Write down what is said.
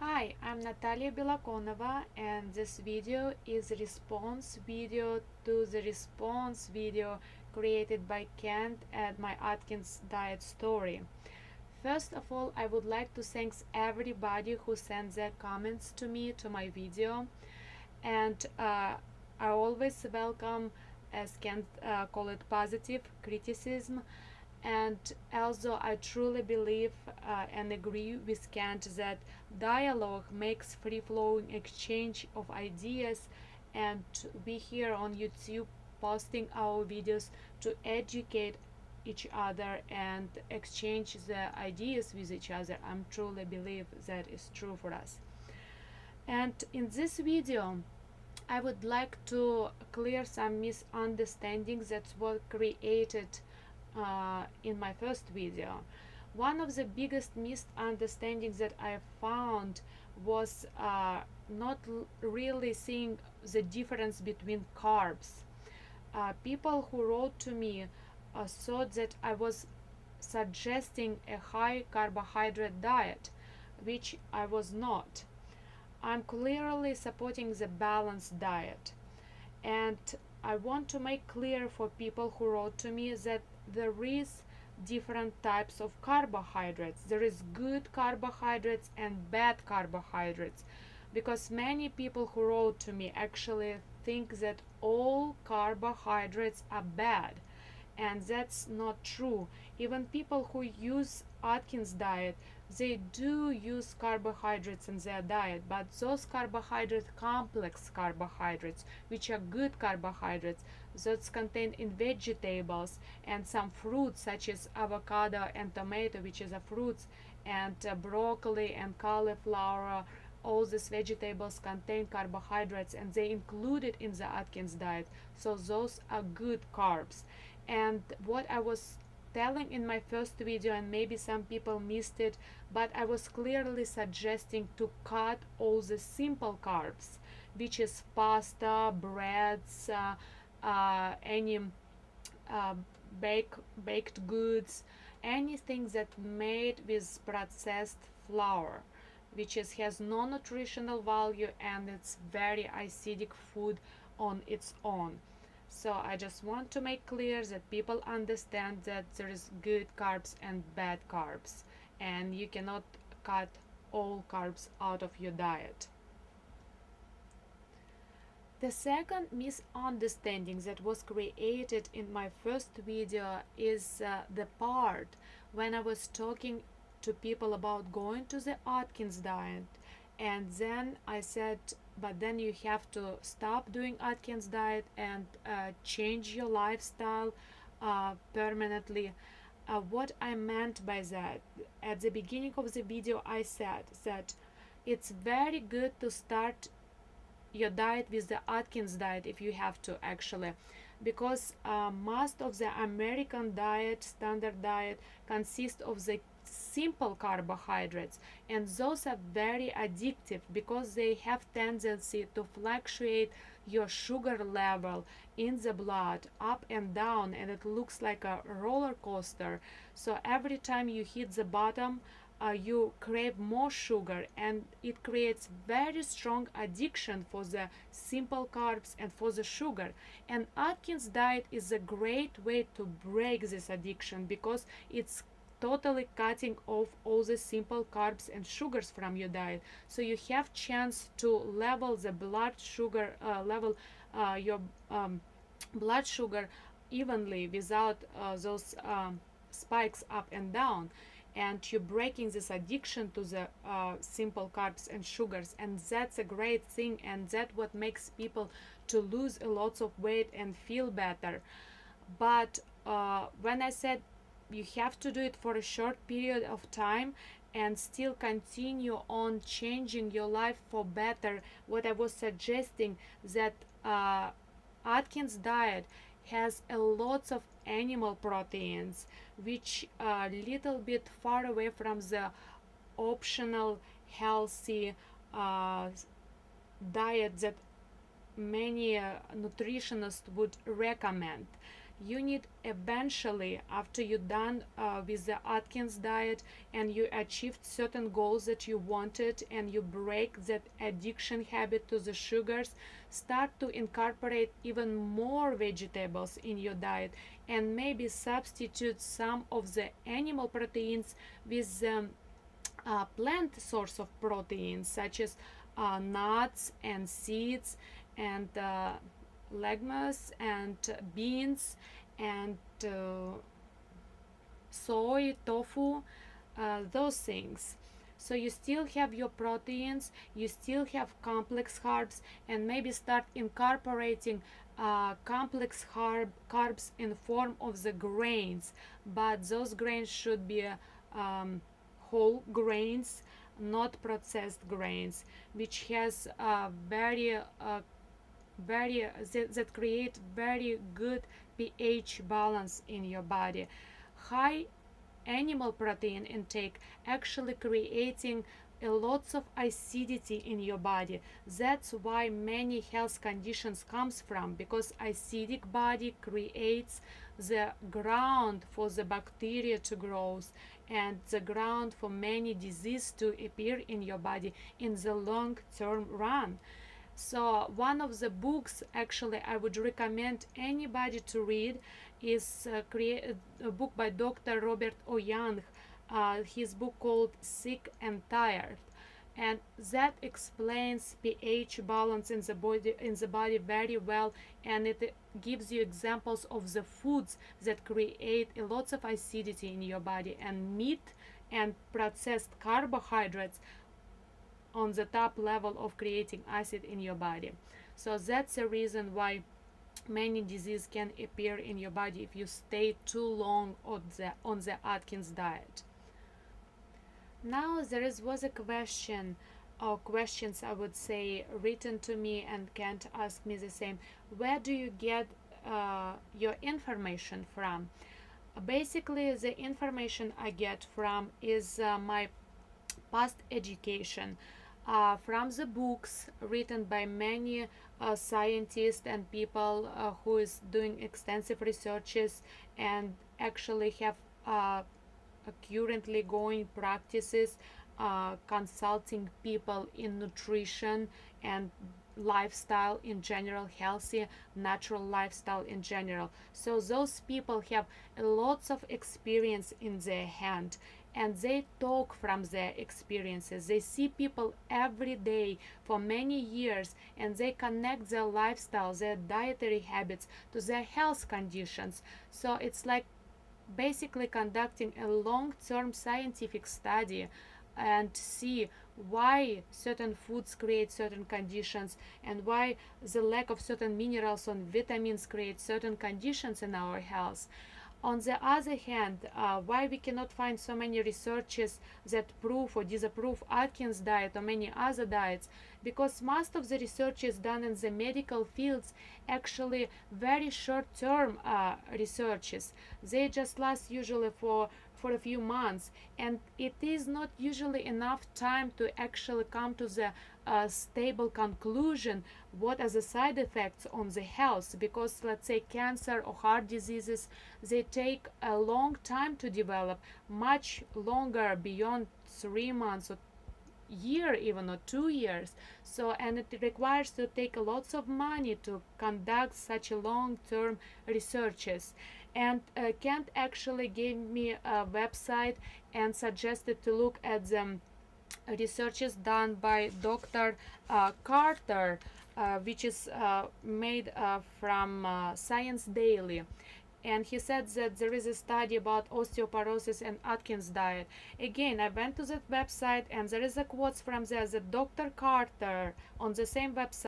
Hi, I'm Natalia Belakonova, and this video is a response video to the response video created by Kent at my Atkins diet story. First of all, I would like to thank everybody who sent their comments to me to my video, and I always welcome, as Kent call it, positive criticism. And also, I truly believe and agree with Kant that dialogue makes free flowing exchange of ideas, and we here on YouTube posting our videos to educate each other and exchange the ideas with each other. I truly believe that is true for us. And in this video, I would like to clear some misunderstandings that were created in my first video. One of the biggest misunderstandings that I found was not really seeing the difference between carbs. People who wrote to me thought that I was suggesting a high carbohydrate diet, which I was not. I'm clearly supporting the balanced diet, and I want to make clear for people who wrote to me that there is different types of carbohydrates. There is good carbohydrates and bad carbohydrates, because many people who wrote to me actually think that all carbohydrates are bad, and that's not true. Even people who use Atkins diet, they do use carbohydrates in their diet, but those carbohydrates, complex carbohydrates, which are good carbohydrates, those contained in vegetables and some fruits such as avocado and tomato, which is a fruits, and broccoli and cauliflower. All these vegetables contain carbohydrates, and they included in the Atkins diet, so those are good carbs. And what I was telling in my first video, and maybe some people missed it, but I was clearly suggesting to cut all the simple carbs, which is pasta, breads, any uh, baked goods, anything that made with processed flour, which has no nutritional value and it's very acidic food on its own. So I just want to make clear that people understand that there is good carbs and bad carbs, and you cannot cut all carbs out of your diet. The second misunderstanding that was created in my first video is the part when I was talking to people about going to the Atkins diet, and then I said, but then you have to stop doing Atkins diet and change your lifestyle permanently. What I meant by that, at the beginning of the video I said that it's very good to start your diet with the Atkins diet if you have to, actually, because most of the American diet, standard diet, consists of the simple carbohydrates, and those are very addictive because they have tendency to fluctuate your sugar level in the blood up and down, and it looks like a roller coaster. So every time you hit the bottom, you crave more sugar, and it creates very strong addiction for the simple carbs and for the sugar. And Atkins diet is a great way to break this addiction because it's totally cutting off all the simple carbs and sugars from your diet, so you have chance to level the blood sugar level your blood sugar evenly without those spikes up and down, and you're breaking this addiction to the simple carbs and sugars, and that's a great thing, and that's what makes people to lose a lot of weight and feel better. But when I said you have to do it for a short period of time and still continue on changing your life for better, what I was suggesting that Atkins diet has a lot of animal proteins, which are a little bit far away from the optional healthy uh, diet that many nutritionists would recommend. you need eventually, after you're done with the Atkins diet and you achieved certain goals that you wanted and you break that addiction habit to the sugars, start to incorporate even more vegetables in your diet and maybe substitute some of the animal proteins with plant source of proteins such as nuts and seeds and legumes and beans and soy, tofu, those things. So you still have your proteins, you still have complex carbs, and maybe start incorporating complex carbs in form of the grains, but those grains should be whole grains, not processed grains, which has that create very good pH balance in your body. High animal protein intake actually creating a lots of acidity in your body. That's why many health conditions comes from, because acidic body creates the ground for the bacteria to grow and the ground for many diseases to appear in your body in the long term run. So one of the books actually I would recommend anybody to read is a book by Dr. Robert O. Young, his book called Sick and Tired, and that explains pH balance in the body very well, and it gives you examples of the foods that create a lots of acidity in your body, and meat and processed carbohydrates on the top level of creating acid in your body. So that's the reason why many diseases can appear in your body if you stay too long on the Atkins diet. Now was a question or questions, I would say, written to me, and Kent asked me the same. Where do you get your information from? Basically, the information I get from is my past education, from the books written by many scientists and people who is doing extensive researches and actually have currently going practices, consulting people in nutrition and lifestyle in general, healthy natural lifestyle in general. So those people have lots of experience in their hand, and they talk from their experiences. They see people every day for many years, and they connect their lifestyle, their dietary habits to their health conditions. So it's like basically conducting a long-term scientific study and see why certain foods create certain conditions and why the lack of certain minerals and vitamins create certain conditions in our health. On the other hand, why we cannot find so many researches that prove or disapprove Atkins diet or many other diets? Because most of the research is done in the medical fields, actually very short-term researches. They just last usually for a few months, and it is not usually enough time to actually come to the stable conclusion what are the side effects on the health, because let's say cancer or heart diseases, they take a long time to develop, much longer, beyond 3 months or year even, or 2 years. So, and it requires to take lots of money to conduct such a long-term researches. And Kent actually gave me a website and suggested to look at the researches done by Dr. Carter, which is made from Science Daily. And he said that there is a study about osteoporosis and Atkins diet. Again, I went to that website, and there is a quote from there that Dr. Carter on the same website